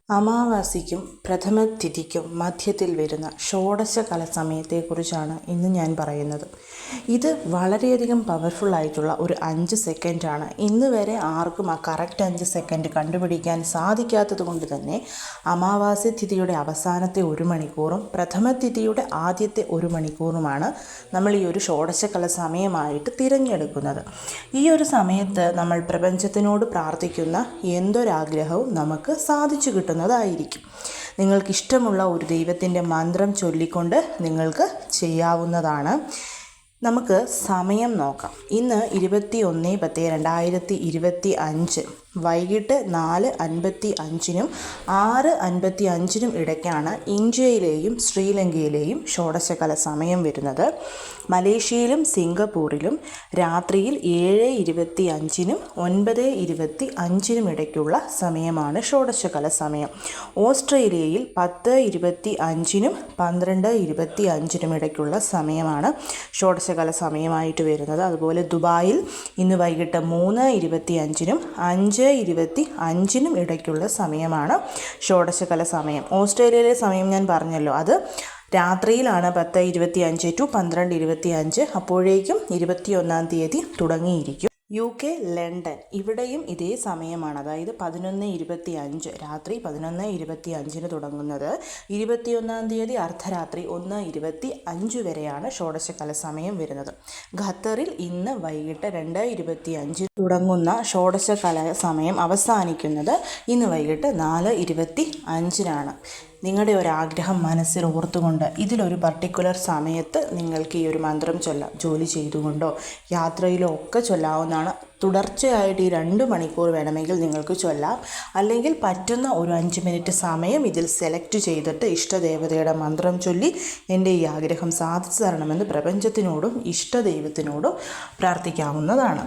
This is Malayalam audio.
അമാവാസിക്കും പ്രഥമ തിഥിക്കും മധ്യത്തിൽ വരുന്ന ഷോഡശകല സമയത്തെക്കുറിച്ചാണ് ഇന്ന് ഞാൻ പറയുന്നത്. ഇത് വളരെയധികം പവർഫുള്ളായിട്ടുള്ള ഒരു 5 സെക്കൻഡാണ്. ഇന്ന് വരെ ആർക്കും ആ കറക്റ്റ് 5 സെക്കൻഡ് കണ്ടുപിടിക്കാൻ സാധിക്കാത്തത് കൊണ്ട് തന്നെ അമാവാസി തിഥിയുടെ അവസാനത്തെ 1 മണിക്കൂറും പ്രഥമ തിഥിയുടെ ആദ്യത്തെ 1 മണിക്കൂറുമാണ് നമ്മൾ ഈ ഒരു ഷോഡശകല സമയമായിട്ട് തിരഞ്ഞെടുക്കുന്നത്. ഈ ഒരു സമയത്ത് നമ്മൾ പ്രപഞ്ചത്തിനോട് പ്രാർത്ഥിക്കുന്ന എന്തൊരാഗ്രഹവും നമുക്ക് സാധിച്ചു കിട്ടും ായിരിക്കും. നിങ്ങൾക്കിഷ്ടമുള്ള ഒരു ദൈവത്തിൻ്റെ മന്ത്രം ചൊല്ലിക്കൊണ്ട് നിങ്ങൾക്ക് ചെയ്യാവുന്നതാണ്. നമുക്ക് സമയം നോക്കാം. ഇന്ന് 21/10/2025 വൈകിട്ട് 4:55-നും 6:55-നും ഇടയ്ക്കാണ് ഇന്ത്യയിലെയും ശ്രീലങ്കയിലെയും ഷോഡശകല സമയം വരുന്നത്. മലേഷ്യയിലും സിംഗപ്പൂരിലും രാത്രിയിൽ 7:25-നും 9:25-നും ഇടയ്ക്കുള്ള സമയമാണ് ഷോഡശകല സമയം. ഓസ്ട്രേലിയയിൽ 10:25-നും 12:25-നും ഇടയ്ക്കുള്ള സമയമാണ് ഷോഡശകല സമയമായിട്ട് വരുന്നത്. അതുപോലെ ദുബായിൽ ഇന്ന് വൈകിട്ട് 3:25-നും 5:25-നും ഇടയ്ക്കുള്ള സമയമാണ് ഷോഡശകല സമയം. ഓസ്ട്രേലിയയിലെ സമയം ഞാൻ പറഞ്ഞല്ലോ, അത് രാത്രിയിലാണ് 10:25 to 12:25. അപ്പോഴേക്കും 21-ാം തീയതി തുടങ്ങിയിരിക്കും. UK ലണ്ടൻ ഇവിടെയും ഇതേ സമയമാണ്, അതായത് 11:25 രാത്രി 11:25-ന് തുടങ്ങുന്നത്. 21-ാം തീയതി അർദ്ധരാത്രി 1:25 വരെയാണ് ഷോഡശകല സമയം വരുന്നത്. ഖത്തറിൽ ഇന്ന് വൈകിട്ട് 2:25 തുടങ്ങുന്ന ഷോഡശകല സമയം അവസാനിക്കുന്നത് ഇന്ന് വൈകിട്ട് 4:25-നാണ്. നിങ്ങളുടെ ഒരാഗ്രഹം മനസ്സിൽ ഓർത്തുകൊണ്ട് ഇതിലൊരു പർട്ടിക്കുലർ സമയത്ത് നിങ്ങൾക്ക് ഈ ഒരു മന്ത്രം ചൊല്ലാം. ജോലി ചെയ്തുകൊണ്ടോ യാത്രയിലോ ഒക്കെ ചൊല്ലാവുന്നതാണ്. തുടർച്ചയായിട്ട് ഈ 2 മണിക്കൂർ വേണമെങ്കിൽ നിങ്ങൾക്ക് ചൊല്ലാം. അല്ലെങ്കിൽ പറ്റുന്ന ഒരു 5 മിനിറ്റ് സമയം ഇതിൽ സെലക്ട് ചെയ്തിട്ട് ഇഷ്ടദേവതയുടെ മന്ത്രം ചൊല്ലി എൻ്റെ ഈ ആഗ്രഹം സാധിച്ചു തരണമെന്ന് പ്രപഞ്ചത്തിനോടും ഇഷ്ടദൈവത്തിനോടും പ്രാർത്ഥിക്കാവുന്നതാണ്.